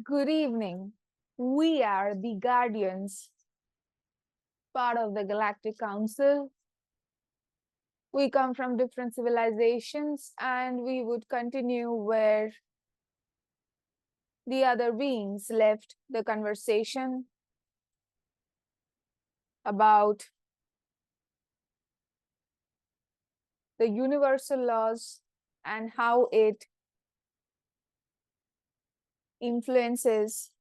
Good evening. We are the Guardians, part of the Galactic Council. We come from different civilizations and we would continue where the other beings left the conversation about the universal laws and how it influences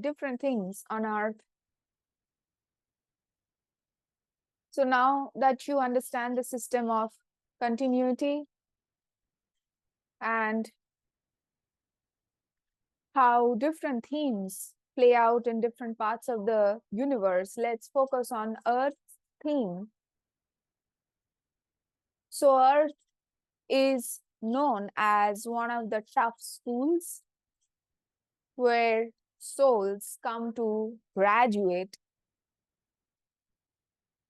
different things on Earth. So now that you understand the system of continuity and how different themes play out in different parts of the universe, let's focus on Earth's theme. So Earth is known as one of the tough schools where souls come to graduate.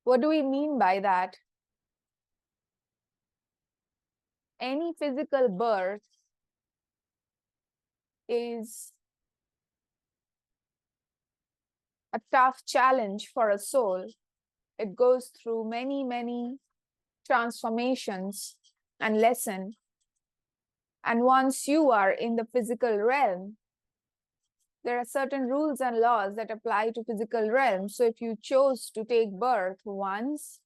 What do we mean by that? Any physical birth is a tough challenge for a soul. It goes through many transformations and lessons. And once you are in the physical realm, there are certain rules and laws that apply to physical realm. So if you chose to take birth once,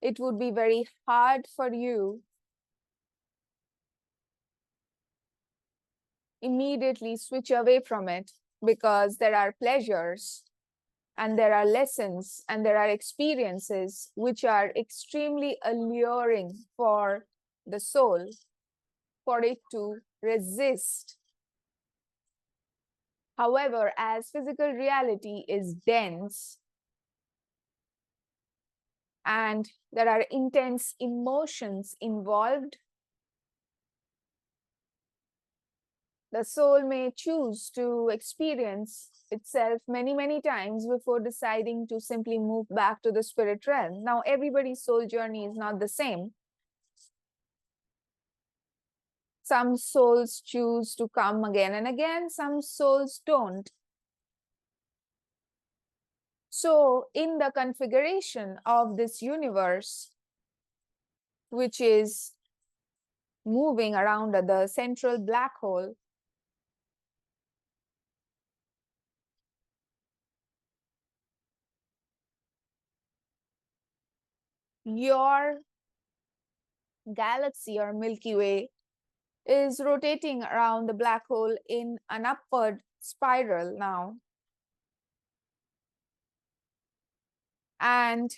it would be very hard for you immediately switch away from it, because there are pleasures and there are lessons and there are experiences which are extremely alluring for the soul, for it to resist. However, as physical reality is dense and there are intense emotions involved, the soul may choose to experience itself many times before deciding to simply move back to the spirit realm. Now, everybody's soul journey is not the same. Some souls choose to come again and again, some souls don't. So, in the configuration of this universe, which is moving around the central black hole, your galaxy or Milky Way is rotating around the black hole in an upward spiral now. And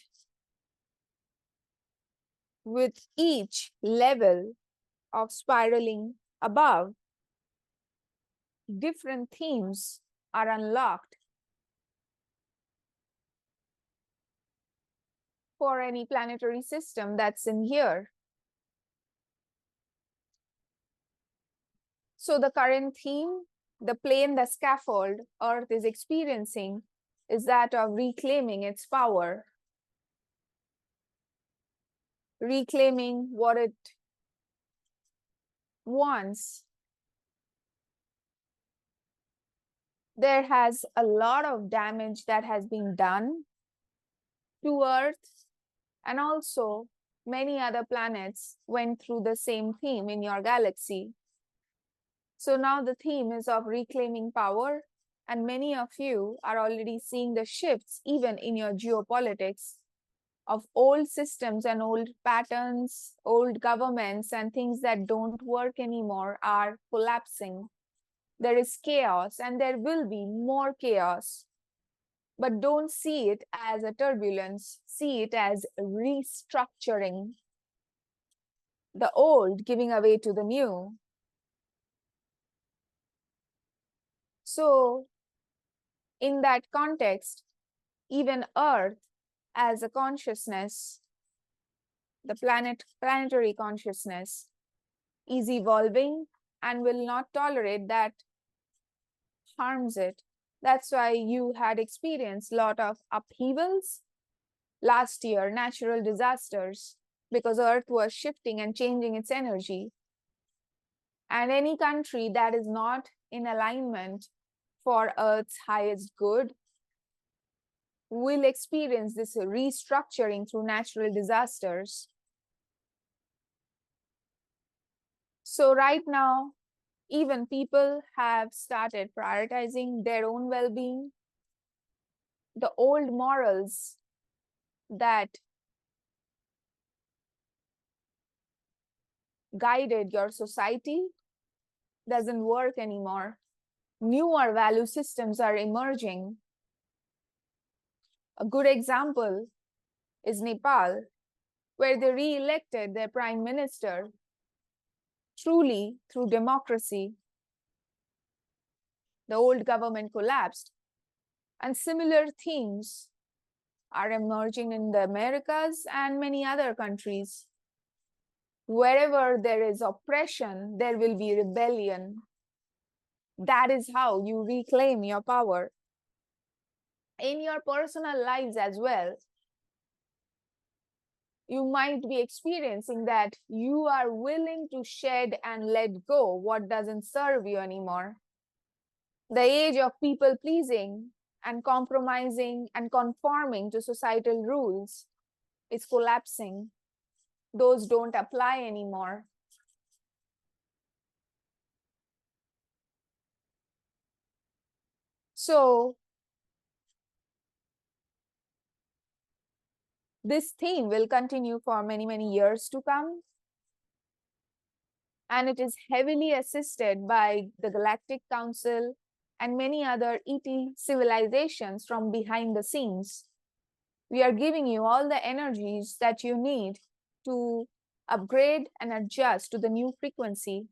with each level of spiraling above, different themes are unlocked for any planetary system that's in here. So the current theme, the plane, the scaffold Earth is experiencing, is that of reclaiming its power, reclaiming what it wants. There has a lot of damage that has been done to Earth, and also many other planets went through the same theme in your galaxy. So now the theme is of reclaiming power, and many of you are already seeing the shifts even in your geopolitics of old systems and old patterns, old governments, and things that don't work anymore are collapsing. There is chaos and there will be more chaos. But don't see it as a turbulence, see it as restructuring. The old giving away to the new. So, in that context, even Earth as a consciousness, the planetary consciousness, is evolving and will not tolerate that harms it. That's why you had experienced a lot of upheavals last year, natural disasters, because Earth was shifting and changing its energy. And any country that is not in alignment for Earth's highest good. We'll experience this restructuring through natural disasters. So right now, even people have started prioritizing their own well-being. The old morals that guided your society doesn't work anymore. Newer value systems are emerging. A good example is Nepal, where they re-elected their prime minister truly through democracy. The old government collapsed, and similar themes are emerging in the Americas and many other countries. Wherever there is oppression, there will be rebellion. That is how you reclaim your power. In your personal lives as well, you might be experiencing that you are willing to shed and let go what doesn't serve you anymore. The age of people pleasing and compromising and conforming to societal rules is collapsing. Those don't apply anymore. So this theme will continue for many, many years to come. And it is heavily assisted by the Galactic Council and many other ET civilizations from behind the scenes. We are giving you all the energies that you need to upgrade and adjust to the new frequency.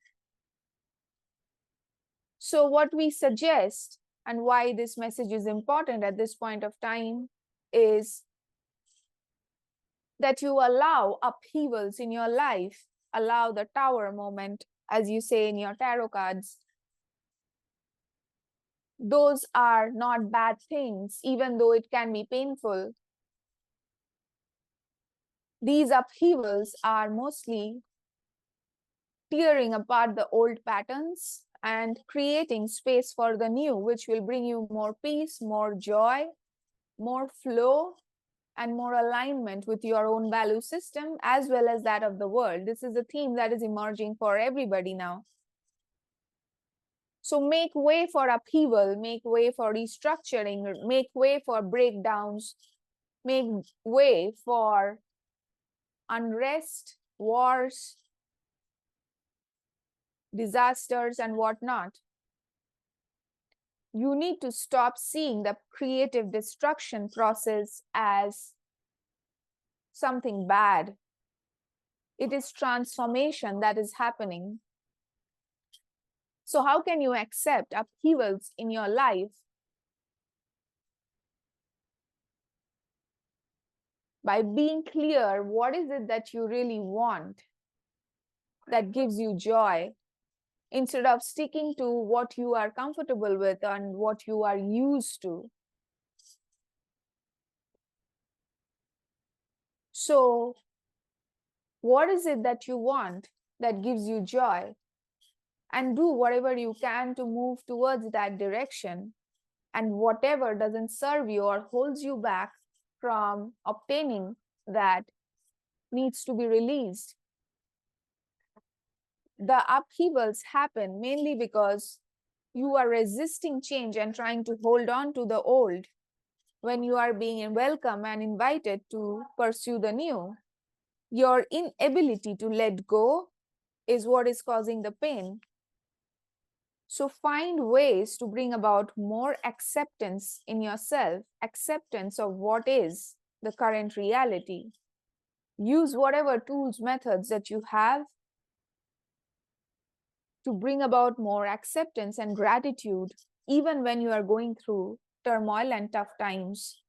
So what we suggest and why this message is important at this point of time is that you allow upheavals in your life, allow the tower moment, as you say in your tarot cards. Those are not bad things, even though it can be painful. These upheavals are mostly tearing apart the old patterns and creating space for the new, which will bring you more peace, more joy, more flow, and more alignment with your own value system as well as that of the world. This is a theme that is emerging for everybody now. So make way for upheaval, make way for restructuring, make way for breakdowns, make way for unrest, wars, disasters, and whatnot. You need to stop seeing the creative destruction process as something bad. It is transformation that is happening. So how can you accept upheavals in your life? By being clear, what is it that you really want that gives you joy, instead of sticking to what you are comfortable with and what you are used to. So what is it that you want that gives you joy? And do whatever you can to move towards that direction. And whatever doesn't serve you or holds you back from obtaining that needs to be released. The upheavals happen mainly because you are resisting change and trying to hold on to the old when you are being welcome and invited to pursue the new. Your inability to let go is what is causing the pain. So find ways to bring about more acceptance in yourself, acceptance of what is the current reality. Use whatever tools, methods that you have to bring about more acceptance and gratitude, even when you are going through turmoil and tough times.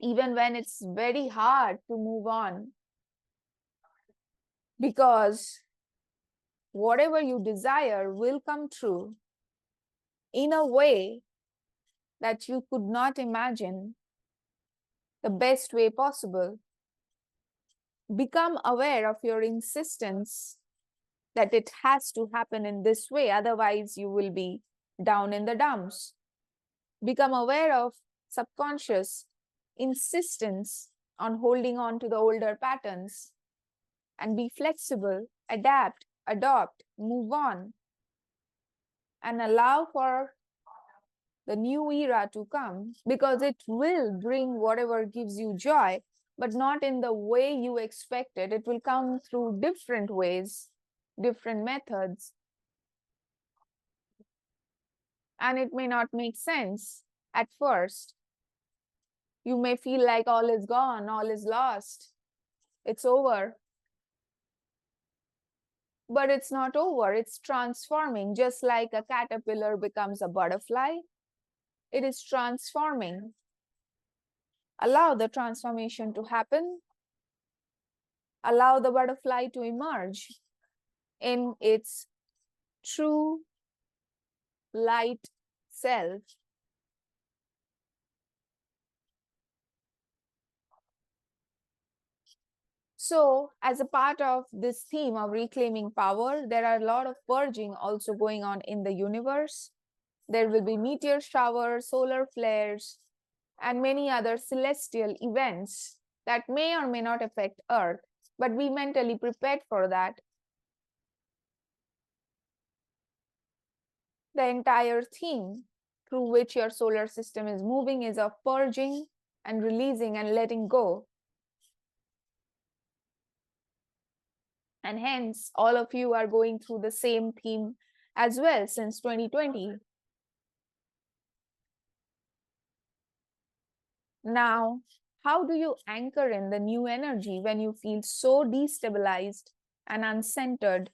Even when it's very hard to move on. Because whatever you desire will come true in a way that you could not imagine, the best way possible. Become aware of your insistence that it has to happen in this way, otherwise you will be down in the dumps. Become aware of subconscious insistence on holding on to the older patterns, and be flexible, adapt, adopt, move on, and allow for the new era to come, because it will bring whatever gives you joy, but not in the way you expected. It will come through different ways, different methods, and it may not make sense at first. You may feel like all is gone, all is lost, it's over. But it's not over, it's transforming. Just like a caterpillar becomes a butterfly, it is transforming. Allow the transformation to happen. Allow the butterfly to emerge in its true light self. So, as a part of this theme of reclaiming power, there are a lot of purging also going on in the universe. There will be meteor showers, solar flares, and many other celestial events that may or may not affect Earth, but be mentally prepared for that. The entire theme through which your solar system is moving is of purging and releasing and letting go. And hence, all of you are going through the same theme as well since 2020. Now, how do you anchor in the new energy when you feel so destabilized and uncentered